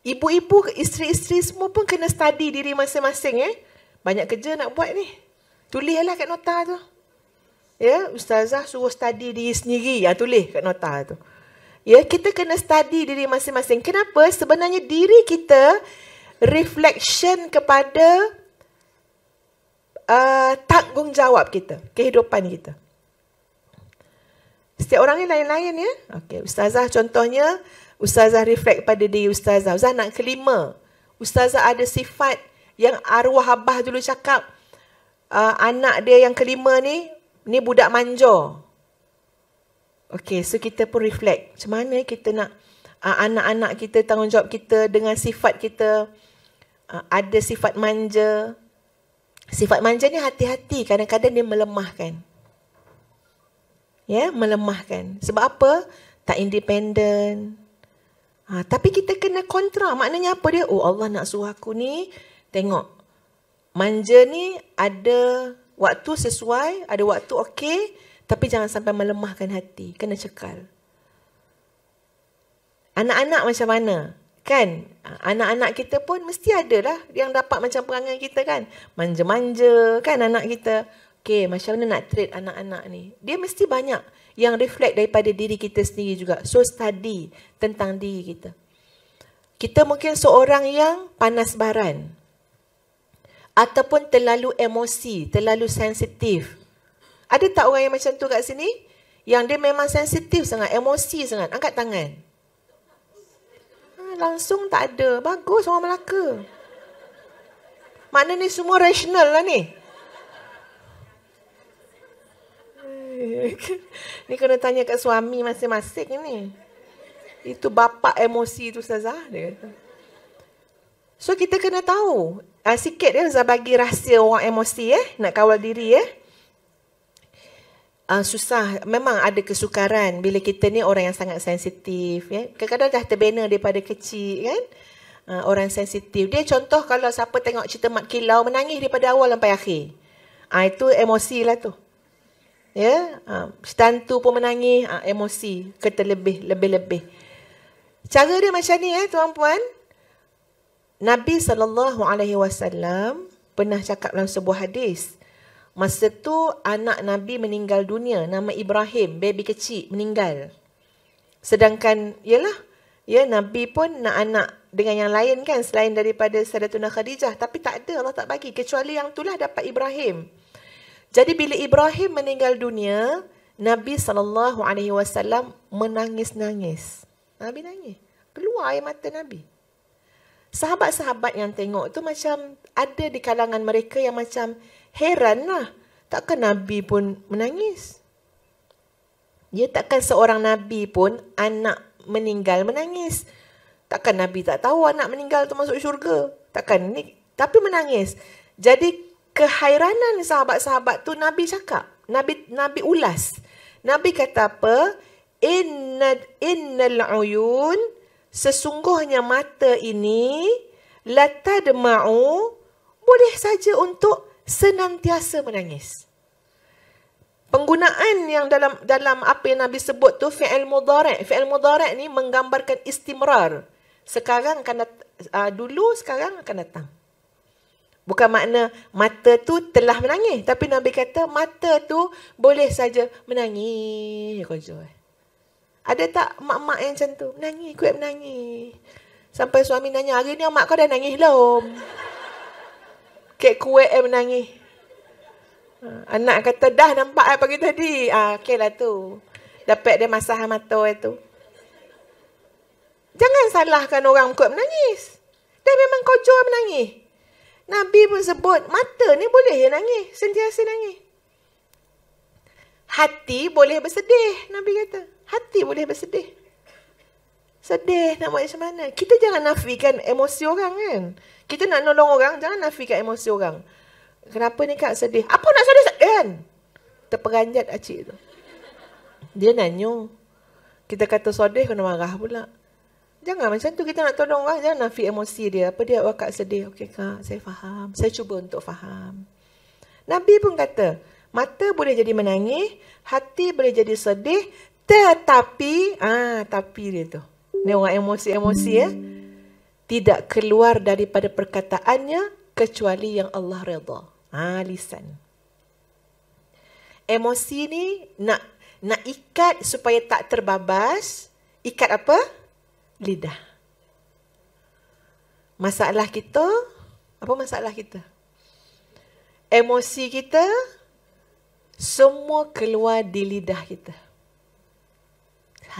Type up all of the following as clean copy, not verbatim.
Ibu-ibu, isteri-isteri semua pun kena study diri masing-masing. Banyak kerja nak buat ni. Tulislah kat nota tu. Ya, ustazah suruh study diri sendiri. Tulis kat nota tu. Ya, kita kena study diri masing-masing. Kenapa? Sebenarnya diri kita reflection kepada tanggungjawab kita, kehidupan kita. Setiap orang ni lain-lain ya. Okey, ustazah contohnya, ustazah reflect pada diri ustazah. Ustazah nak kelima. Ustazah ada sifat yang arwah abah dulu cakap, anak dia yang kelima ni budak manja. Okey, so kita pun reflect. Macam mana kita nak anak-anak kita, tanggungjawab kita dengan sifat kita. Ada sifat manja. Sifat manja ni hati-hati. Kadang-kadang dia melemahkan. Ya, melemahkan. Sebab apa? Tak independen. Tapi kita kena kontra. Maknanya apa dia? Oh, Allah nak suruh aku ni. Tengok. Manja ni ada waktu sesuai. Ada waktu okey. Tapi jangan sampai melemahkan hati. Kena cekal. Anak-anak macam mana? Kan? Anak-anak kita pun mesti ada lah yang dapat macam perangai kita kan. Manja-manja kan anak kita. Okay, macam mana nak treat anak-anak ni? Dia mesti banyak yang reflect daripada diri kita sendiri juga. So, study tentang diri kita. Kita mungkin seorang yang panas baran. Ataupun terlalu emosi, terlalu sensitif. Ada tak orang yang macam tu kat sini? Yang dia memang sensitif sangat, emosi sangat. Angkat tangan. Langsung tak ada. Bagus orang Melaka. Maknanya ni semua rasional lah ni. Ni kena tanya kat suami masing-masing ni. Itu bapa emosi tu ustazah dia kata. So kita kena tahu. Sikit dia ustazah bagi rahsia orang emosi nak kawal diri susah. Memang ada kesukaran bila kita ni orang yang sangat sensitif Kadang-kadang dah terbina daripada kecil kan. Orang sensitif. Dia contoh kalau siapa tengok cerita Mat Kilau menangis daripada awal sampai akhir. Itu emosi lah tu. Ya, Stantu pun menangis, emosi, lebih-lebih. Cara dia macam ni tuan-puan. Nabi SAW pernah cakap dalam sebuah hadis. Masa tu anak Nabi meninggal dunia, nama Ibrahim, baby kecil meninggal. Sedangkan Nabi pun nak anak dengan yang lain kan selain daripada Sayyidatuna Khadijah, tapi tak ada, Allah tak bagi kecuali yang itulah dapat Ibrahim. Jadi bila Ibrahim meninggal dunia, Nabi SAW menangis-nangis. Nabi nangis. Keluar air mata Nabi. Sahabat-sahabat yang tengok tu macam ada di kalangan mereka yang macam heran lah. Takkan Nabi pun menangis? Takkan seorang Nabi pun anak meninggal menangis. Takkan Nabi tak tahu anak meninggal tu masuk syurga? Takkan ni. Tapi menangis. Jadi kehairanan sahabat-sahabat tu Nabi cakap. Nabi ulas. Nabi kata apa? Innal uyun, sesungguhnya mata ini latadma'u, boleh saja untuk senantiasa menangis. Penggunaan yang dalam apa yang Nabi sebut tu fi'il mudhari'. Fi'il mudhari' ni menggambarkan istimrar. Sekarang akan dulu, sekarang akan datang. Bukan makna mata tu telah menangis. Tapi Nabi kata mata tu boleh saja menangis. Ada tak mak-mak yang macam tu? Menangis, kuat menangis. Sampai suami nanya, hari ni mak kau dah nangis belum? Kek kuat menangis. Anak kata, dah nampak pagi tadi. Okey lah tu. Dapat dia masah mata tu. Jangan salahkan orang kuat menangis. Dia memang kojo menangis. Nabi pun sebut, mata ni boleh je nangis. Sentiasa nangis. Hati boleh bersedih, Nabi kata. Hati boleh bersedih. Sedih nak buat macam mana? Kita jangan nafikan emosi orang kan. Kita nak nolong orang, jangan nafikan emosi orang. Kenapa ni kak sedih? Apa nak sedih kan? Terperanjat acik tu. Dia nanya. Kita kata sedih kena marah pula. Jangan macam tu, kita nak tolong orang, jangan nafi emosi dia. Apa dia buat kak sedih? Okey kak, saya faham. Saya cuba untuk faham. Nabi pun kata, mata boleh jadi menangis, hati boleh jadi sedih, tetapi, tapi dia tu. Ni orang emosi-emosi tidak keluar daripada perkataannya kecuali yang Allah redha. Lisan. Emosi ni nak ikat supaya tak terbabas. Ikat apa? Lidah. Masalah kita, apa masalah kita? Emosi kita semua keluar di lidah kita.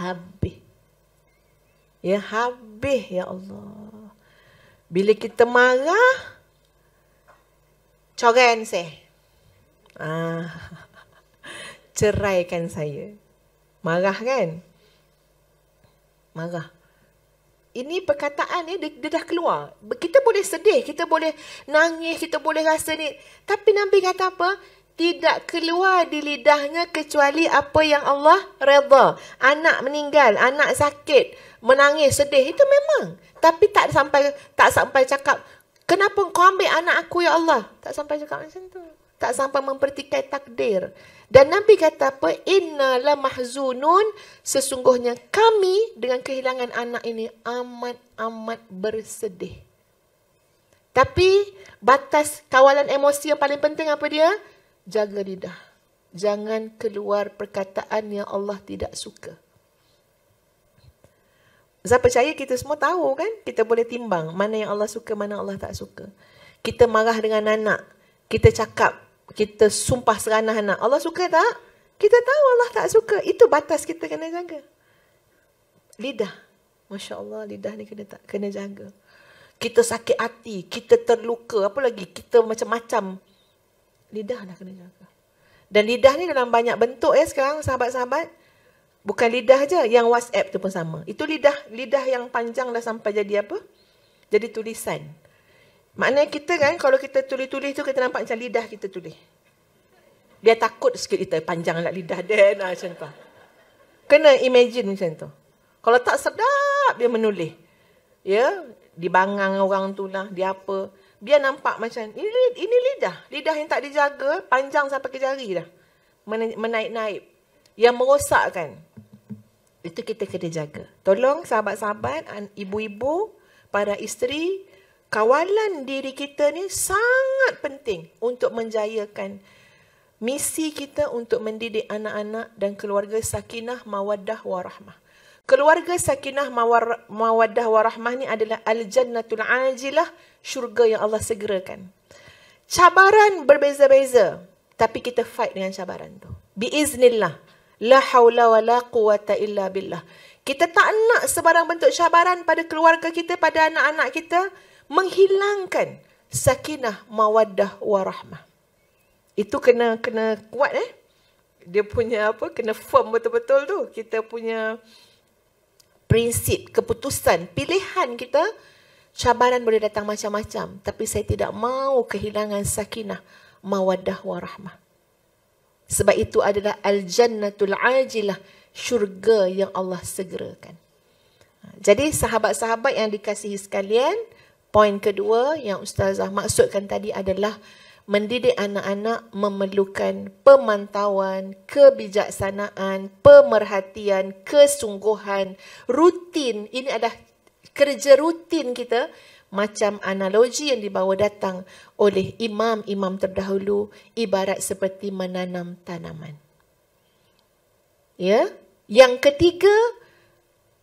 Habis. Ya, habis ya Allah. Bila kita marah, coran saya. Ceraikan saya. Marah kan? Marah. Ini perkataan ni dia dah keluar. Kita boleh sedih, kita boleh nangis, kita boleh rasa ni. Tapi Nabi kata apa? Tidak keluar di lidahnya kecuali apa yang Allah redha. Anak meninggal, anak sakit, menangis, sedih, itu memang. Tapi tak sampai cakap, kenapa kau ambil anak aku ya Allah? Tak sampai cakap macam tu. Tak sampai mempertikai takdir. Dan Nabi kata apa? Inna la mahzunun. Sesungguhnya kami dengan kehilangan anak ini amat bersedih. Tapi batas kawalan emosi yang paling penting apa dia? Jaga lidah. Jangan keluar perkataan yang Allah tidak suka. Saya percaya kita semua tahu kan? Kita boleh timbang mana yang Allah suka, mana Allah tak suka. Kita marah dengan anak. Kita cakap, kita sumpah seranah anak. Allah suka tak? Kita tahu Allah tak suka. Itu batas kita kena jaga. Lidah. Masya Allah, lidah ni kena jaga. Kita sakit hati, kita terluka, apa lagi? Kita macam-macam. Lidah dah kena jaga. Dan lidah ni dalam banyak bentuk ya sekarang, sahabat-sahabat. Bukan lidah je, yang WhatsApp tu pun sama. Itu lidah yang panjang dah sampai jadi apa? Jadi tulisan. Maknanya kita kan, kalau kita tulis-tulis tu, kita nampak macam lidah kita tulis. Dia takut sikit kita, panjang lah lidah dia, macam tu. Kena imagine macam tu. Kalau tak sedap, dia menulis. Ya, dibangang orang tu lah, dia apa. Biar nampak macam, ini lidah. Lidah yang tak dijaga, panjang sampai ke jari dah. Menaik-naik. Yang merosakkan. Itu kita kena jaga. Tolong sahabat-sahabat, ibu-ibu, para isteri, kawalan diri kita ni sangat penting untuk menjayakan misi kita untuk mendidik anak-anak dan keluarga sakinah, mawaddah, warahmah. Keluarga sakinah, mawaddah, warahmah ni adalah al-jannatul ajilah, syurga yang Allah segerakan. Cabaran berbeza-beza, tapi kita fight dengan cabaran tu. Biiznillah. La hawla wa la quwata illa billah. Kita tak nak sebarang bentuk cabaran pada keluarga kita, pada anak-anak kita, menghilangkan sakinah, mawaddah, warahmah. Itu kena kuat Dia punya apa? Kena firm betul-betul tu. Kita punya prinsip, keputusan, pilihan kita. Cabaran boleh datang macam-macam, tapi saya tidak mahu kehilangan sakinah, mawaddah, warahmah. Sebab itu adalah al-jannatul ajilah, syurga yang Allah segerakan. Jadi sahabat-sahabat yang dikasihi sekalian, poin kedua yang Ustazah maksudkan tadi adalah mendidik anak-anak memerlukan pemantauan, kebijaksanaan, pemerhatian, kesungguhan, rutin. Ini adalah kerja rutin kita, macam analogi yang dibawa datang oleh imam-imam terdahulu, ibarat seperti menanam tanaman. Ya, yang ketiga,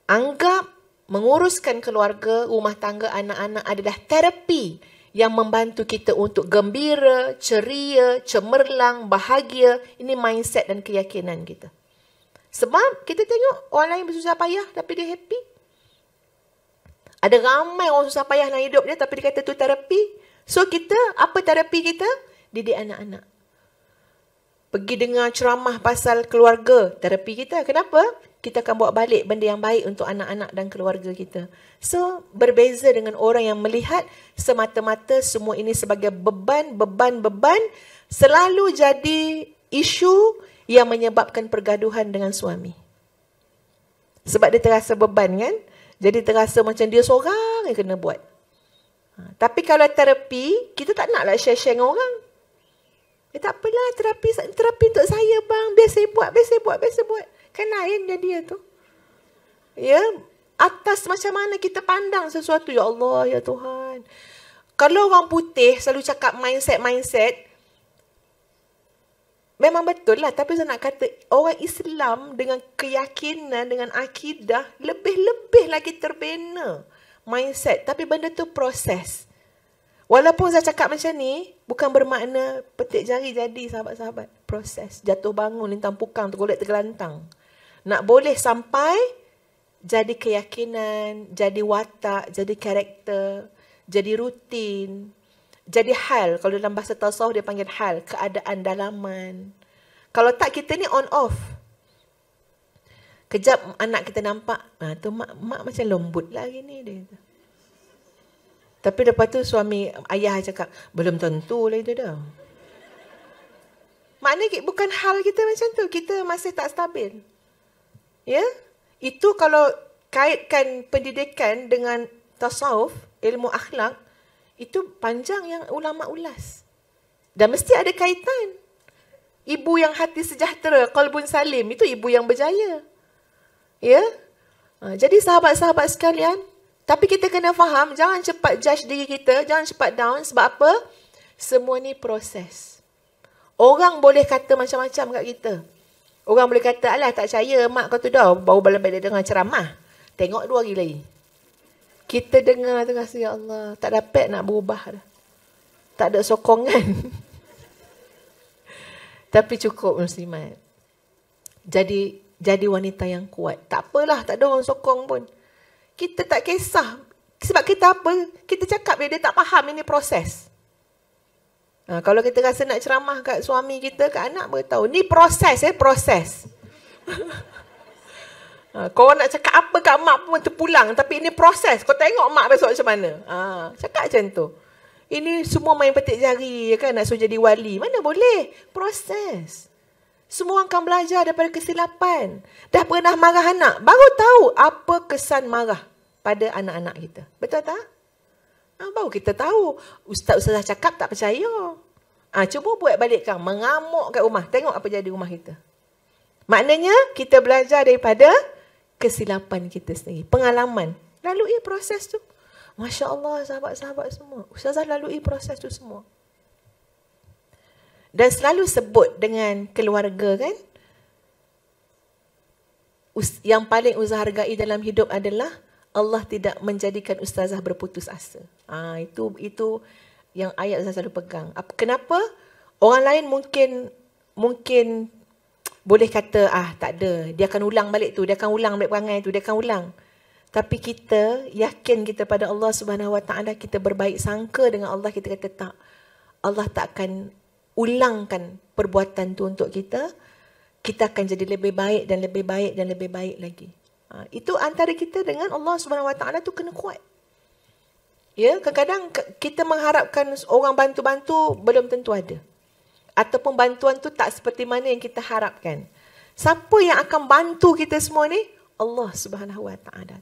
anggap menguruskan keluarga, rumah tangga, anak-anak adalah terapi yang membantu kita untuk gembira, ceria, cemerlang, bahagia. Ini mindset dan keyakinan kita. Sebab kita tengok orang lain bersusah payah tapi dia happy. Ada ramai orang susah payah dalam hidup dia tapi dia kata tu terapi. So kita, apa terapi kita? Didik anak-anak. Pergi dengar ceramah pasal keluarga, terapi kita. Kenapa? Kita akan bawa balik benda yang baik untuk anak-anak dan keluarga kita. So, berbeza dengan orang yang melihat semata-mata semua ini sebagai beban, selalu jadi isu yang menyebabkan pergaduhan dengan suami. Sebab dia terasa beban kan? Jadi terasa macam dia seorang yang kena buat. Tapi kalau terapi, kita tak naklah share-share dengan orang. Tak apalah, terapi untuk saya bang. Biar saya buat. Kan lain dia tu. Ya, atas macam mana kita pandang sesuatu. Ya Allah, ya Tuhan. Kalau orang putih selalu cakap mindset, memang betul lah. Tapi saya nak kata, orang Islam dengan keyakinan, dengan akidah, lebih-lebih lagi terbina mindset. Tapi benda tu proses. Walaupun saya cakap macam ni, bukan bermakna petik jari jadi, sahabat-sahabat. Proses. Jatuh bangun, lintang pukang, tergolek tergelantang. Nak boleh sampai jadi keyakinan, jadi watak, jadi karakter, jadi rutin, jadi hal. Kalau dalam bahasa tasawuf dia panggil hal, keadaan dalaman. Kalau tak, kita ni on off. Kejap anak kita nampak, tu mak macam lembut lah hari ni dia. Tapi lepas tu suami ayah cakap, belum tentu lah itu dah. Maknanya bukan hal kita macam tu, kita masih tak stabil. Ya? Itu kalau kaitkan pendidikan dengan tasawuf, ilmu akhlak, itu panjang yang ulama ulas. Dan mesti ada kaitan. Ibu yang hati sejahtera, qalbun salim, itu ibu yang berjaya. Ya? Jadi sahabat-sahabat sekalian, tapi kita kena faham, jangan cepat judge diri kita, jangan cepat down. Sebab apa? Semua ni proses. Orang boleh kata macam-macam kat kita. Orang boleh kata, alah tak percaya mak kau tu dah, baru balik dengar ceramah. Tengok 2 hari lagi. Kita dengar tu rasa, ya Allah, tak dapat nak berubah dah. Tak ada sokongan. Tapi cukup muslimat. Jadi wanita yang kuat. Tak apalah, tak ada orang sokong pun. Kita tak kisah. Sebab kita apa? Kita cakap dia tak faham ini proses. Kalau kita rasa nak ceramah kat suami kita, kat anak pun tahu. Ni proses, proses. Kau nak cakap apa kat mak pun terpulang. Tapi ini proses. Kau tengok mak besok macam mana. Cakap macam tu. Ini semua main petik jari kan, nak suruh jadi wali. Mana boleh. Proses. Semua akan belajar daripada kesilapan. Dah pernah marah anak, baru tahu apa kesan marah pada anak-anak kita. Betul tak? Baru kita tahu. Ustaz-ustazah cakap tak percaya. Cuba buat balik kan. Mengamuk kat rumah. Tengok apa jadi rumah kita. Maknanya kita belajar daripada kesilapan kita sendiri. Pengalaman. Lalui proses tu. Masya Allah, sahabat-sahabat semua. Ustazah lalui proses tu semua. Dan selalu sebut dengan keluarga kan. Yang paling ustazah hargai dalam hidup adalah Allah tidak menjadikan ustazah berputus asa. Itu yang ayat saya selalu pegang. Kenapa? Orang lain mungkin boleh kata, tak ada. Dia akan ulang balik tu. Dia akan ulang balik perangai tu. Dia akan ulang. Tapi kita yakin kita pada Allah Subhanahu Wa Taala, kita berbaik sangka dengan Allah, kita kata tak. Allah tak akan ulangkan perbuatan tu untuk kita. Kita akan jadi lebih baik dan lebih baik dan lebih baik lagi. Itu antara kita dengan Allah Subhanahu Wa Taala tu kena kuat. Ya, kadang-kadang kita mengharapkan orang bantu-bantu, belum tentu ada. Ataupun bantuan tu tak seperti mana yang kita harapkan. Siapa yang akan bantu kita semua ni? Allah Subhanahu Wa Taala.